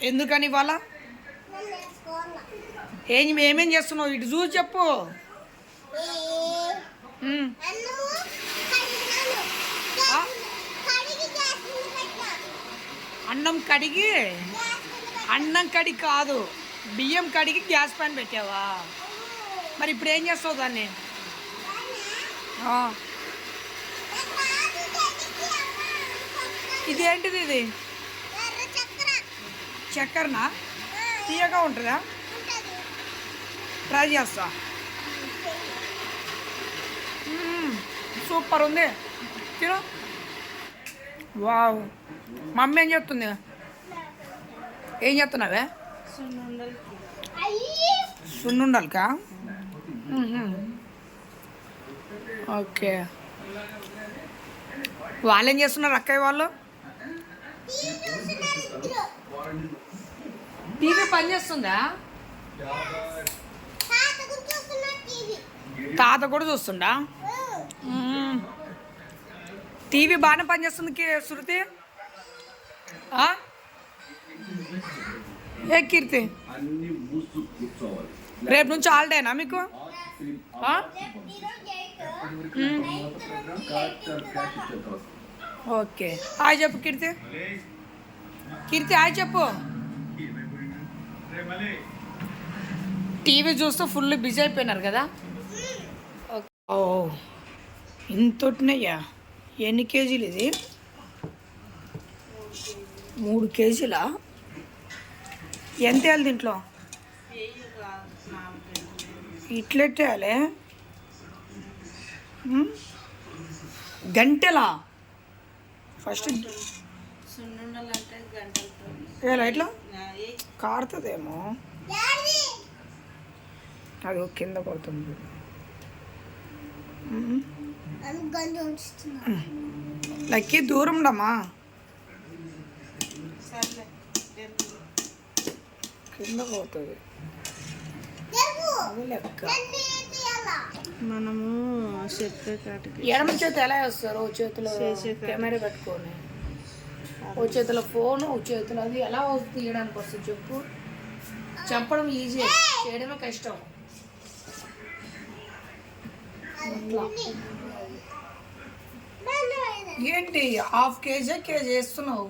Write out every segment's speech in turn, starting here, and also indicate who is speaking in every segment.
Speaker 1: ఎందుకని ఇవాళ ఏమేం చేస్తున్నావు? ఇటు చూసి చెప్పు. అన్నం కడిగి కాదు, బియ్యం కడిగి గ్యాస్ పైన పెట్టావా? మరి ఇప్పుడు ఏం చేస్తావు దాన్ని? ఇదేంటిది? ఇది చక్కెరనా? తీయగా ఉంటుందా? ట్రై చేస్తా. సూపర్ ఉంది, తిను. వావ్, మమ్మీ ఏం చెప్తుంది? ఏం చెప్తున్నావే? సున్నుండలకా? ఓకే. వాళ్ళు ఏం చేస్తున్నారు అక్కయ్య వాళ్ళు? టీవీ పని చేస్తుందా? తాత కూడా చూస్తుండా? టీవీ బాగానే పనిచేస్తుంది శృతి. ఏ కీర్తి, రేపు నుంచి హాలిడేనా మీకు? ఓకే. హాయ్ చెప్పు కీర్తి. హాయ్ చెప్పు. టీవీ చూస్తూ ఫుల్ బిజీ అయిపోయినారు కదా? ఓ, ఇంతటినయ్యా? ఎన్ని కేజీలు ఇది? 3 కేజీలా? ఎంత వేయాలి దీంట్లో? ఇట్లెట్టేయాలి? గంటలా? ఫస్ట్ ఇట్లా కారుతుందేమో, అది కింద పడుతుంది. లక్కీ దూరం ఉండమ్మా, కింద పోతుంది. అది లెక్క. మనము ఎడమ చేతి ఎలా వేస్తారు? ఓ చేతిలో కెమెరా పెట్టుకొని, ఓ చేతిలో ఫోన్, ఓ చేతిలో అది ఎలా తీయడానికి వస్తుంది చెప్పు? చెప్పడం ఈజీ, చేయడమే కష్టం. ఏంటి ½ కేజీ వేస్తున్నావు?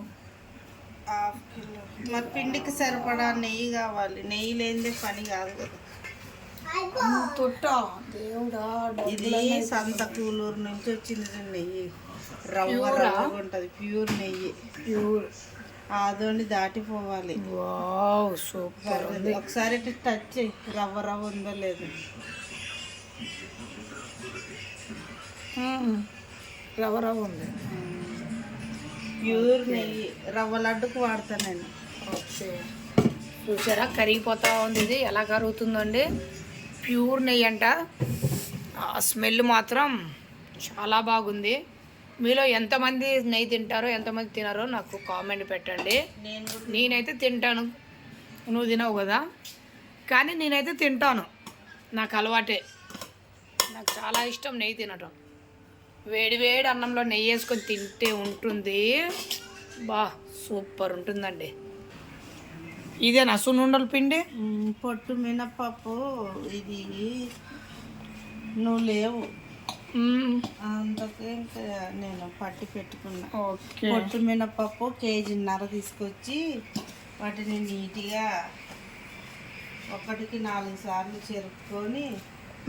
Speaker 2: ½ కిలో. మరి పిండికి సరిపడా నెయ్యి కావాలి, నెయ్యి లేనిదే పని కాదు కదా.
Speaker 1: దేవుడా,
Speaker 2: ఇది సంత కూలూరు నుంచి వచ్చింది నెయ్యి, రవ్వ ఉంటుంది, ప్యూర్ నెయ్యి,
Speaker 1: ప్యూర్.
Speaker 2: అదోని దాటిపోవాలి.
Speaker 1: Wow, super.
Speaker 2: ఒకసారి టచ్ చేయి, రవ్వ ఉందో లేదు.
Speaker 1: రవ్వ ఉంది,
Speaker 2: ప్యూర్ నెయ్యి, రవ్వ లడ్డుకు వాడతాను నేను.
Speaker 1: ఓకే, చూసారా కరిగిపోతా ఉంది. ఇది ఎలా కరుగుతుందండి? ప్యూర్ నెయ్యి అంట. స్మెల్ మాత్రం చాలా బాగుంది. మీలో ఎంతమంది నెయ్యి తింటారో, ఎంతమంది తినారో నాకు కామెంట్ పెట్టండి. నేనైతే తింటాను, నువ్వు తినవు కదా, కానీ నేనైతే తింటాను. నాకు అలవాటే, నాకు చాలా ఇష్టం నెయ్యి తినటం. వేడి వేడి అన్నంలో నెయ్యి వేసుకొని తింటే ఉంటుంది, బా సూపర్ ఉంటుందండి. ఇదేనా సున్నుండల పిండి?
Speaker 2: పొట్టు మినపప్పు. ఇది నువ్వు లేవు, అందుకే ఇంకా నేను పట్టి పెట్టుకున్నా. పొట్టు మినపప్పు 1.5 కేజీ తీసుకొచ్చి వాటిని నీట్గా 1కి 4 సార్లు చెరుపుకొని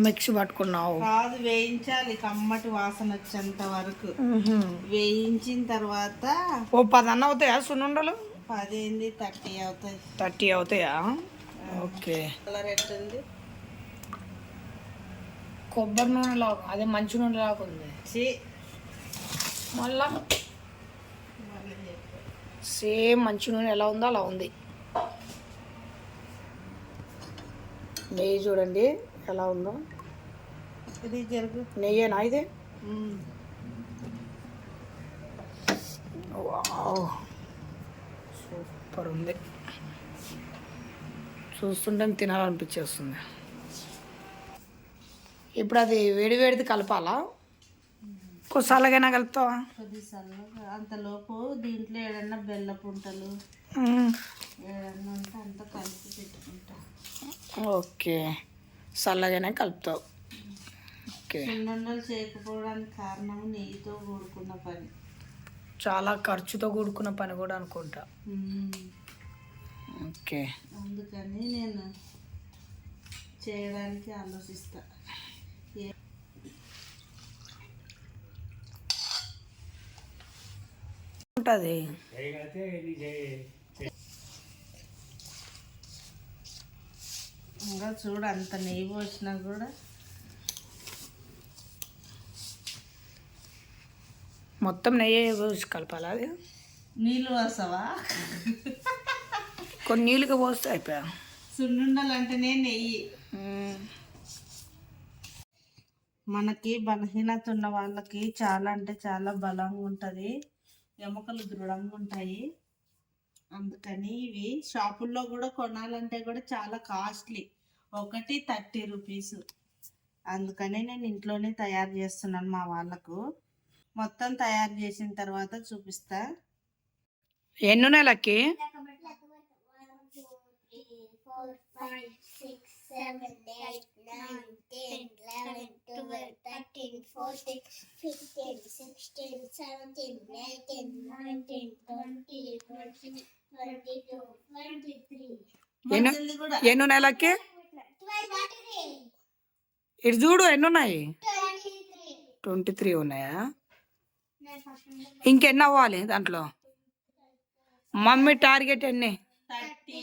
Speaker 1: మిక్సీ పట్టుకున్నావు?
Speaker 2: కాదు, వేయించాలి, కమ్మటి వాసన వచ్చేంత వరకు వేయించిన తర్వాత.
Speaker 1: ఓ 10 అన్న అవుతాయా సున్నుండలు?
Speaker 2: 10 ఏంది, 30 అవుతాయి.
Speaker 1: 30 అవుతాయా? ఓకే.
Speaker 2: కలర్ ఎట్టుంది?
Speaker 1: కొబ్బరి నూనె లాగా, అదే మంచి నూనె లాగా ఉంది. మళ్ళా సేమ్ మంచి నూనె ఎలా ఉందో అలా ఉంది. నెయ్యి చూడండి ఎలా ఉందో.
Speaker 2: ఇది జరుగు,
Speaker 1: నెయ్యేనా ఇది? సూపర్ ఉంది, చూస్తుంటే తినాలనిపించేస్తుంది. ఇప్పుడు అది వేడి వేడిది కలపాలా? కొద్ది చల్లగైనా కలుపుతావా?
Speaker 2: కొద్ది చల్లగా. అంతలోపు దీంట్లో ఏడన్నా బెల్లపు ఉంటలు ఏదన్నా ఉంటే అంతా కలిపి పెట్టుకుంటా.
Speaker 1: ఓకే, చల్లగానే కలుపుతావు. ఓకే,
Speaker 2: సున్నుండలు చేయకపోవడానికి కారణం నెయ్యితో కూడుకున్న పని.
Speaker 1: చాలా ఖర్చుతో కూడుకున్న పని కూడా అనుకుంటా. ఓకే,
Speaker 2: అందుకని నేను చేయడానికి ఆలోచిస్తా.
Speaker 1: ఉంటుంది.
Speaker 2: ఇంకా చూడు, అంత నెయ్యి పోసినా కూడా
Speaker 1: మొత్తం నెయ్యి పోసి కలపాలి. అది
Speaker 2: నీళ్ళు పోసావా?
Speaker 1: కొన్ని నీళ్ళకి పోస్తే అయిపోయా.
Speaker 2: సున్నుండలు అంటేనే నెయ్యి. మనకి బలహీనత ఉన్న వాళ్ళకి చాలా అంటే చాలా బలంగా ఉంటుంది, ఎముకలు దృఢంగా ఉంటాయి. అందుకని ఇవి షాపుల్లో కూడా కొనాలంటే కూడా చాలా కాస్ట్లీ, ఒకటి 30 రూపీస్. అందుకని నేను ఇంట్లోనే తయారు చేస్తున్నాను మా వాళ్ళకు. మొత్తం తయారు చేసిన తర్వాత చూపిస్తా.
Speaker 1: ఎన్ని ఉన్నాయి లక్కి?
Speaker 3: 4, 5, 6, 7, 8, 9, 10, 11, 12, 13, 14, 15, 16, 17, 18, 19, 20, 21, 22, 23.
Speaker 2: మంచిది కూడా.
Speaker 1: ఎన్ని ఉన్నాయి లక్కి?
Speaker 3: 23.
Speaker 1: ఇటు చూడు, ఎన్ని ఉన్నాయి?
Speaker 3: 23.
Speaker 1: 23 ఉన్నాయా? ఇంకెన్ని అవ్వాలి దాంట్లో? మమ్మీ టార్గెట్ ఎన్ని?
Speaker 2: 30.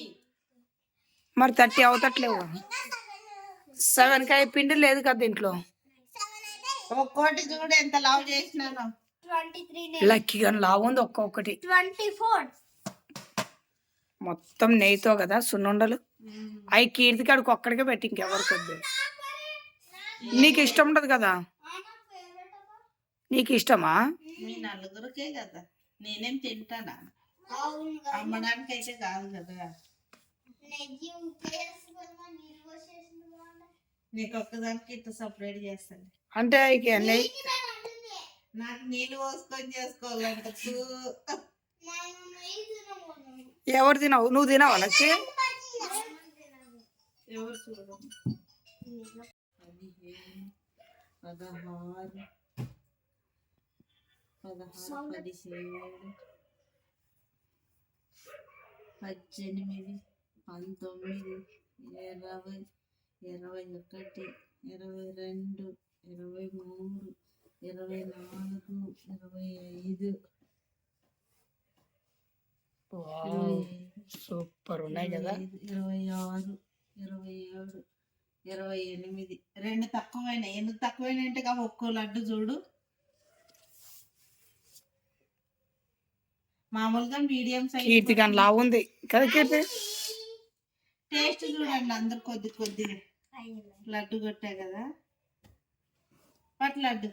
Speaker 1: మరి 30 అవుతట్లేవు. 7 పిండి లేదు కదా దీంట్లో.
Speaker 2: ఒక్కోటి చూడు ఎంత లావు చేసినాను.
Speaker 3: 23.
Speaker 1: లక్కీ కానీ లావు ఉంది ఒక్కొక్కటి.
Speaker 3: 24.
Speaker 1: మొత్తం నెయ్యితో కదా సున్నుండలు. అవి కీర్తికాడికి ఒక్కడికే పెట్టి ఇంకెవరికి వద్దు. నీకు ఇష్టం ఉండదు కదా? నీకు ఇష్టమా?
Speaker 2: మీ నలుగురికే కదా, నేనేం తింటానా? అమ్మడానికి అయితే కాదు కదా. నీకు ఒక్కదానికి ఇట్లా సపరేట్ చేస్తాను
Speaker 1: అంటే
Speaker 2: నాకు నీళ్ళు పోసుకొని చేసుకోవాలంట.
Speaker 1: ఎవరు తినవు? నువ్వు తినవా లక్కి?
Speaker 2: ఎవరు చూడు. 15, 16, 17, 18, 19, 20, 21, 22, 23, 24, 25.
Speaker 1: సూపర్ ఉన్నాయి కదా.
Speaker 2: 26, 27, 28. 2 తక్కువైనా. ఎందుకు తక్కువైనా అంటే ఒక్కో లడ్డు చూడు. మామూలుగా మీడియం సైజ్.
Speaker 1: కీర్తి కానీ లావు ఉంది కదా కీర్తి?
Speaker 2: టేస్ట్ చూడండి, అందరు కొద్ది కొద్దిగా లడ్డు కొట్టా కదా. పట్టు లడ్డు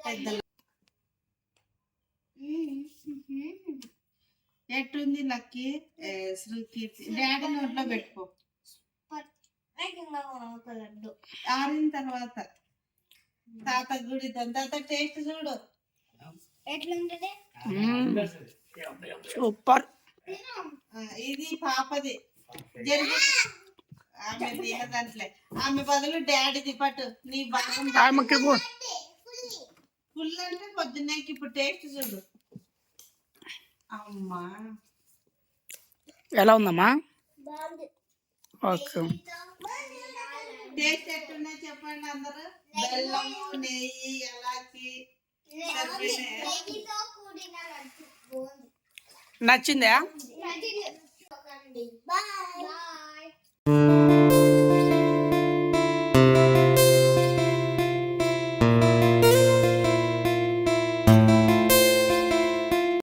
Speaker 2: పెద్ద ఎట్టుంది లక్కీ? కీర్తి డాడీ నోట్లో పెట్టుకో. ఆరిన తర్వాత తాత గుడి తాత టేస్ట్ చూడు
Speaker 3: ఎట్లుంటది?
Speaker 1: సూపర్.
Speaker 2: ఇది పాపది జరిగి ఆమె తినదంట్లే. ఆమె బదులు డాడీది పట్టు. నీ భాగం ఫుల్ అంటే పొద్దున్నేకి. ఇప్పుడు టేస్ట్ చూడు. అమ్మా
Speaker 1: ఎలా ఉందమ్మా? ఓకే,
Speaker 2: టేస్ట్ ఎట్టున్నాయి చెప్పండి అందరు. బెల్లం, నెయ్యి, ఎలాచి.
Speaker 1: నచ్చిందా?